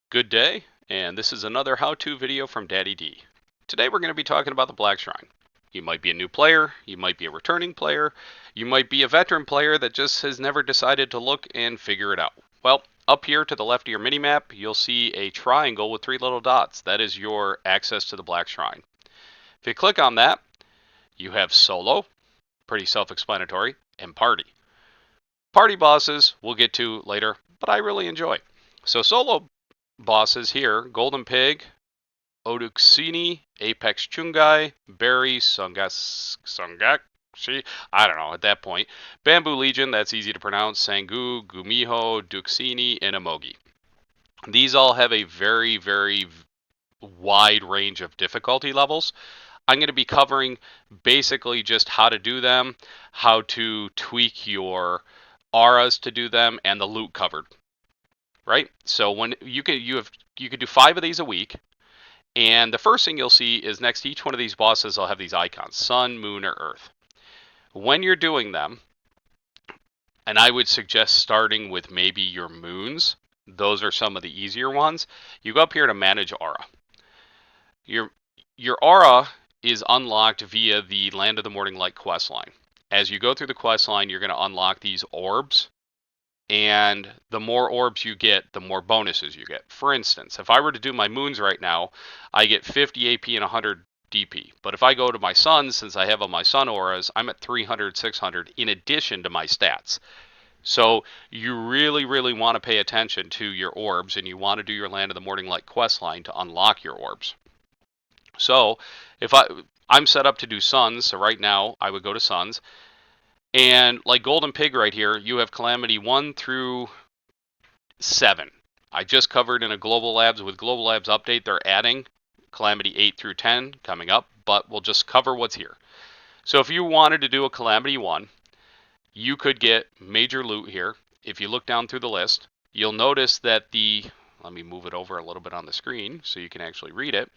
Good day, and this is another how-to video from Daddy D. Today we're going to be talking about the Black Shrine. You might be a new player, you might be a returning player, you might be a veteran player that just has never decided to look and figure it out. Well, up here to the left of your minimap, you'll see a triangle with three little dots. That is your access to the Black Shrine. If you click on that, you have solo, pretty self-explanatory, and party. Party bosses we'll get to later, but I really enjoy. So solo bosses here, Golden Pig, Oduxini, Apex Chungai, Berry, Sungakshi, I don't know at that point. Bamboo Legion, that's easy to pronounce, Sangu, Gumiho, Duxini, and Emogi. These all have a very wide range of difficulty levels. I'm going to be covering basically just how to do them, how to tweak your auras to do them, and the loot covered. Right? So when you could do 5 of these a week. And the first thing you'll see is next to each one of these bosses, I'll have these icons, sun, moon, or earth. When you're doing them, and I would suggest starting with maybe your moons, those are some of the easier ones, you go up here to manage aura. Your aura is unlocked via the Land of the Morning Light quest line. As you go through the quest line, you're going to unlock these orbs, and the more orbs you get, the more bonuses you get. For instance, if I were to do my moons right now, I get 50 AP and 100 DP. But if I go to my suns, since I have all my sun auras, I'm at 300, 600 in addition to my stats. So you really want to pay attention to your orbs, and you want to do your Land of the Morning Light quest line to unlock your orbs. So if I'm set up to do suns, so right now I would go to suns. And like Golden Pig right here, you have Calamity 1 through 7. I just covered in a Global Labs. With Global Labs update, they're adding Calamity 8 through 10 coming up, but we'll just cover what's here. So if you wanted to do a Calamity 1, you could get major loot here. If you look down through the list, you'll notice that let me move it over a little bit on the screen so you can actually read it,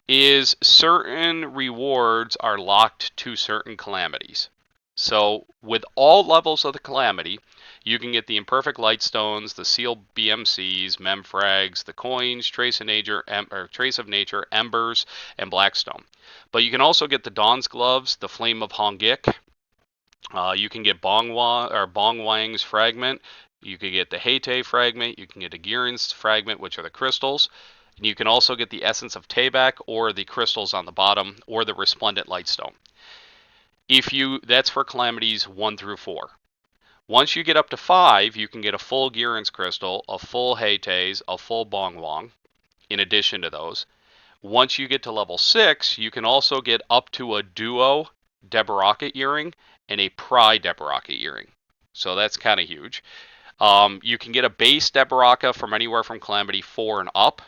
is certain rewards are locked to certain calamities. So with all levels of the calamity, you can get the imperfect lightstones, the sealed BMCs, memfrags, the coins, trace of nature, embers, and blackstone. But you can also get the Dawn's gloves, the flame of Hongik. You can get Bongwang's fragment. You can get the Hete fragment. You can get the Girin's fragment, which are the crystals. And you can also get the essence of Tabak or the crystals on the bottom or the resplendent lightstone. That's for calamities 1 through 4. Once you get up to 5, you can get a full Girin's crystal, a full Hete's, a full Bongwang, in addition to those. Once you get to level 6, you can also get up to a duo Debaraka earring and a Pry Debaraka earring. So that's kind of huge. You can get a base Debaraka from anywhere from Calamity 4 and up.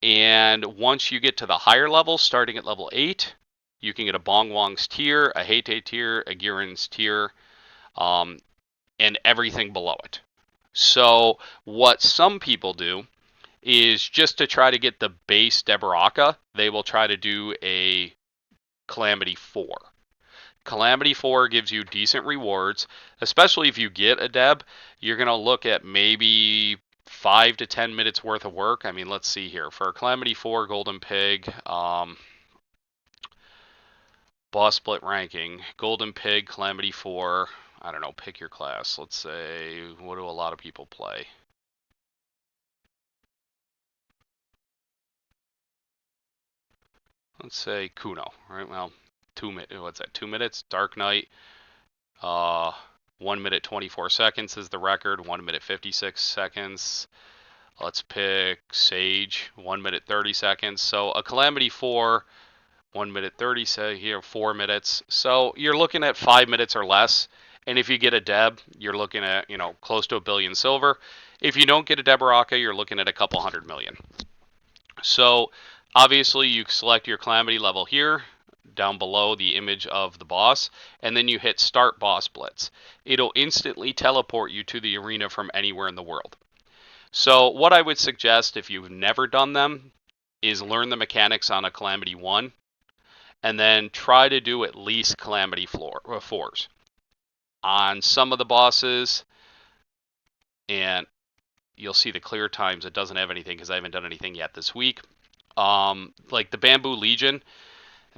And once you get to the higher levels, starting at level 8, you can get a Bongwang's tier, a Hete tier, a Girin's tier, and everything below it. So what some people do is just to try to get the base Debaraka, they will try to do a Calamity 4. Calamity 4 gives you decent rewards, especially if you get a Deb. You're going to look at maybe 5 to 10 minutes worth of work. I mean, let's see here. For Calamity 4 Golden Pig, boss split ranking, Golden Pig, Calamity 4, I don't know, pick your class. Let's say, what do a lot of people play? Let's say Kuno, right? Well, 2 minutes? Dark Knight, 1 minute 24 seconds is the record, 1 minute 56 seconds. Let's pick Sage, 1 minute 30 seconds. So a Calamity 4, 1 minute 30, say here, 4 minutes. So you're looking at 5 minutes or less. And if you get a Deb, you're looking at, close to 1 billion silver. If you don't get a Debaraka, you're looking at a couple 100 million. So obviously you select your Calamity level here, down below the image of the boss, and then you hit Start Boss Blitz. It'll instantly teleport you to the arena from anywhere in the world. So what I would suggest if you've never done them is learn the mechanics on a Calamity 1, and then try to do at least Calamity 4s. On some of the bosses, and you'll see the clear times. It doesn't have anything because I haven't done anything yet this week. Like the Bamboo Legion,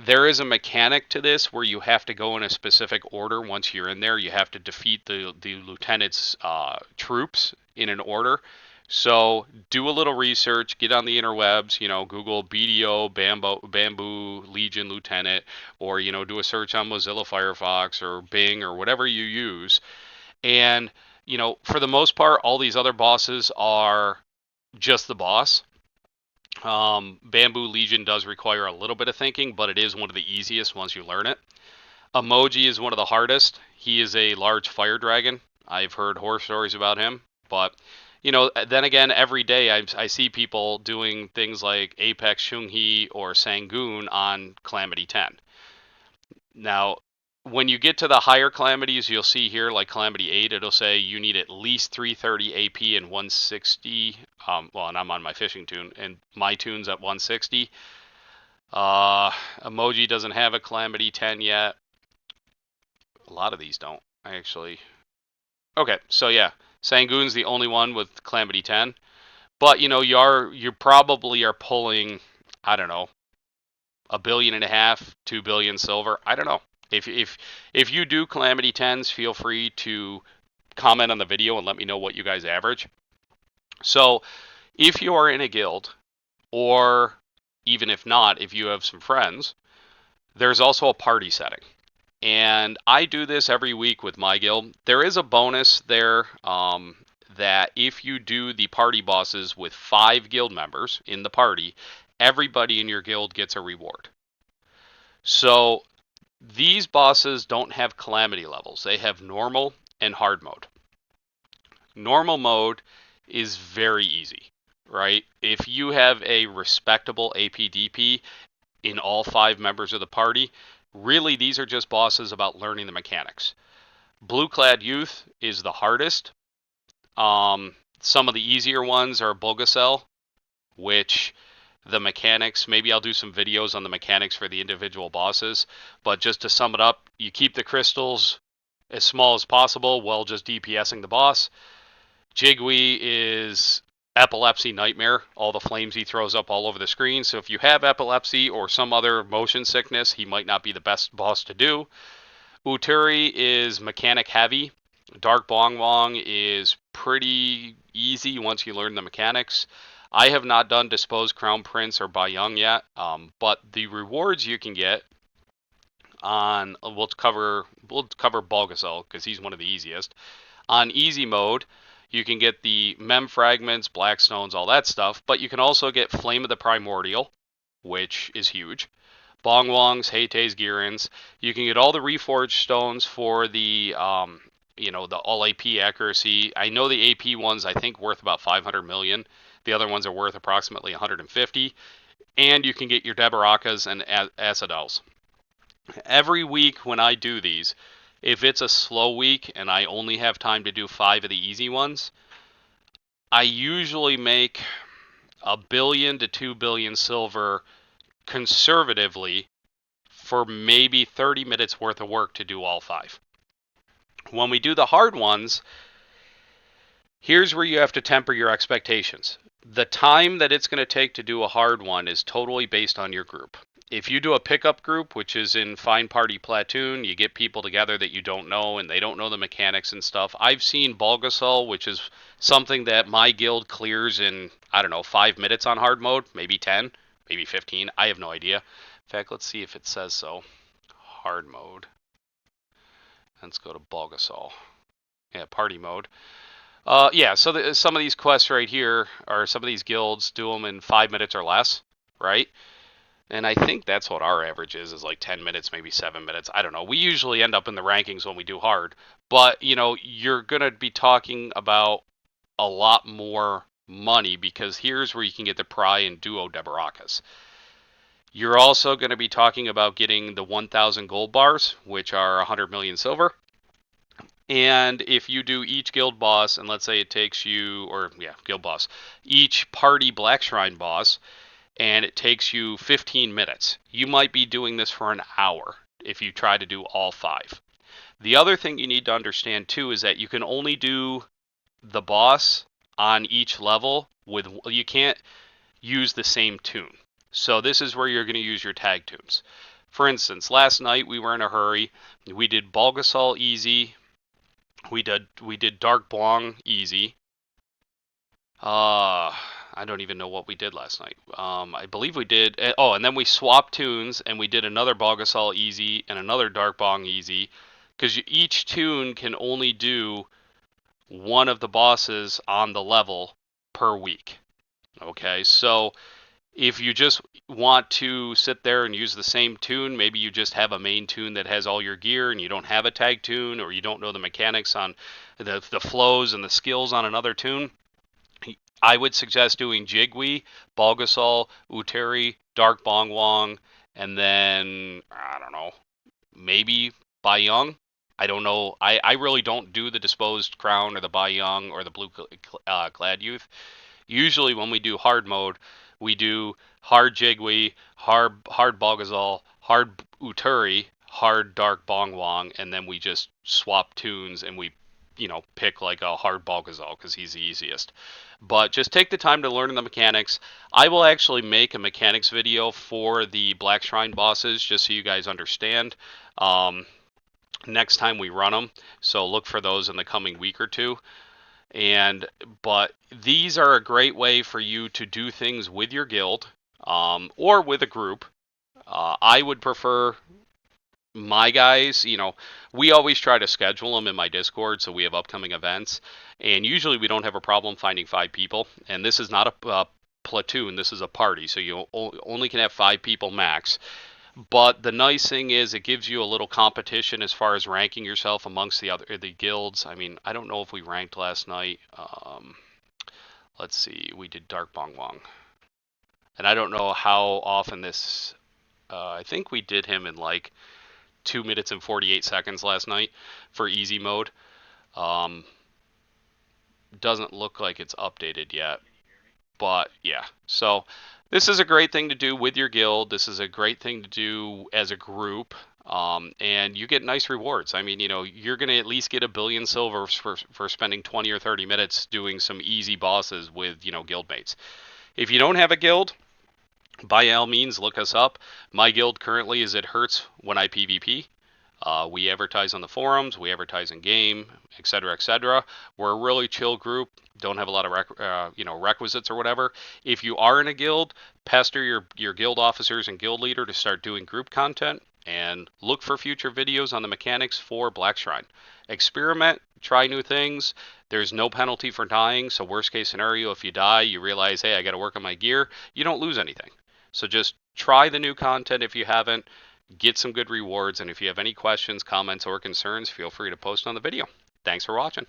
there is a mechanic to this where you have to go in a specific order. Once you're in there, you have to defeat the lieutenant's troops in an order. So do a little research, get on the interwebs, Google BDO Bamboo Legion Lieutenant, or do a search on Mozilla Firefox or Bing or whatever you use. And for the most part, all these other bosses are just the boss. Bamboo Legion does require a little bit of thinking, but it is one of the easiest once you learn it. Emoji is one of the hardest. He is a large fire dragon. I've heard horror stories about him, but then again, every day I see people doing things like Apex Shunghee or Sangoon on Calamity 10. Now, when you get to the higher calamities, you'll see here, like Calamity 8, it'll say you need at least 330 AP and 160. And I'm on my fishing tune, and my tune's at 160. Emoji doesn't have a Calamity 10 yet. A lot of these don't, actually. Okay, so yeah, Sangoon's the only one with Calamity 10. But, you probably are pulling, I don't know, 1.5 billion, 2 billion silver. I don't know. If you do Calamity 10s, feel free to comment on the video and let me know what you guys average. So if you are in a guild, or even if not, if you have some friends, there's also a party setting. And I do this every week with my guild. There is a bonus there that if you do the party bosses with 5 guild members in the party, everybody in your guild gets a reward. So these bosses don't have calamity levels. They have normal and hard mode. Normal mode is very easy, right? If you have a respectable APDP in all 5 members of the party, really these are just bosses about learning the mechanics. Blue Clad Youth is the hardest. Some of the easier ones are Bulgasel, which the mechanics, maybe I'll do some videos on the mechanics for the individual bosses, but just to sum it up, you keep the crystals as small as possible while just DPSing the boss. Jigwe is epilepsy nightmare, all the flames he throws up all over the screen, so if you have epilepsy or some other motion sickness, he might not be the best boss to do. Uturi is mechanic heavy. Dark Bong Wong is pretty easy once you learn the mechanics. I have not done Dispose Crown Prince or Bayang yet, but the rewards you can get on, we'll cover Bulgasel because he's one of the easiest. On easy mode, you can get the Mem Fragments, Blackstones, all that stuff, but you can also get Flame of the Primordial, which is huge. Bong Wongs, Heites, Girins. You can get all the Reforged Stones for the the all AP accuracy. I know the AP ones I think worth about 500 million. The other ones are worth approximately 150. And you can get your Debarakas and Acidels. Every week when I do these, if it's a slow week and I only have time to do 5 of the easy ones, I usually make 1 billion to 2 billion silver conservatively for maybe 30 minutes worth of work to do all 5. When we do the hard ones, here's where you have to temper your expectations. The time that it's going to take to do a hard one is totally based on your group. If you do a pickup group, which is in Fine Party Platoon, you get people together that you don't know and they don't know the mechanics and stuff. I've seen Bulgasol, which is something that my guild clears in, 5 minutes on hard mode, maybe 10, maybe 15. I have no idea. In fact, let's see if it says so. Hard mode. Let's go to Bulgasol. Yeah, party mode. So some of these quests right here, or some of these guilds, do them in 5 minutes or less, right? And I think that's what our average is like 10 minutes, maybe 7 minutes. I don't know. We usually end up in the rankings when we do hard. But, you're going to be talking about a lot more money because here's where you can get the Pry and Duo Debarakas. You're also going to be talking about getting the 1,000 gold bars, which are 100 million silver. And if you do each guild boss, and let's say it takes you, guild boss, each party Black Shrine boss, and it takes you 15 minutes, you might be doing this for an hour if you try to do all 5. The other thing you need to understand too is that you can only do the boss on each level with, you can't use the same tune. So this is where you're going to use your tag tunes. For instance, last night we were in a hurry. We did Bulgasol easy. We did Dark Blanc easy. I don't even know what we did last night. I believe we did. Oh, and then we swapped tunes and we did another Bulgasol easy and another Dark Bong easy, because each tune can only do one of the bosses on the level per week. Okay, so if you just want to sit there and use the same tune, maybe you just have a main tune that has all your gear and you don't have a tag tune, or you don't know the mechanics on the flows and the skills on another tune, I would suggest doing Jigwe, Bulgasol, Uteri, Dark Bong Wong, and then, I don't know, maybe Bai Young. I don't know. I really don't do the Disposed Crown or the Bai Young or the Blue Clad Youth. Usually when we do hard mode, we do hard Jigwe, hard Bulgasol, hard Uteri, hard Dark Bong Wong, and then we just swap tunes and we, pick like a hard Bulgasol because he's the easiest. But just take the time to learn the mechanics. I will actually make a mechanics video for the Black Shrine bosses just so you guys understand next time we run them. So look for those in the coming week or two. But these are a great way for you to do things with your guild or with a group. I would prefer my guys, we always try to schedule them in my Discord so we have upcoming events. And usually we don't have a problem finding 5 people. And this is not a platoon, this is a party. So you only can have 5 people max. But the nice thing is it gives you a little competition as far as ranking yourself amongst the guilds. I mean, I don't know if we ranked last night. Let's see, we did Dark Bong Wong. And I don't know how often this, I think we did him in like 2 minutes and 48 seconds last night for easy mode. Doesn't look like it's updated yet, but yeah. So this is a great thing to do with your guild. This is a great thing to do as a group. And you get nice rewards. I mean, you're going to at least get 1 billion silver for spending 20 or 30 minutes doing some easy bosses with, guildmates. If you don't have a guild, by all means, look us up. My guild currently is It Hurts When I PvP. We advertise on the forums, we advertise in game, etc., etc. We're a really chill group. Don't have a lot of requisites or whatever. If you are in a guild, pester your guild officers and guild leader to start doing group content, and look for future videos on the mechanics for Black Shrine. Experiment, try new things. There's no penalty for dying, so worst case scenario, if you die, you realize, hey, I got to work on my gear, you don't lose anything. So just try the new content if you haven't, get some good rewards, and if you have any questions, comments, or concerns, feel free to post on the video. Thanks for watching.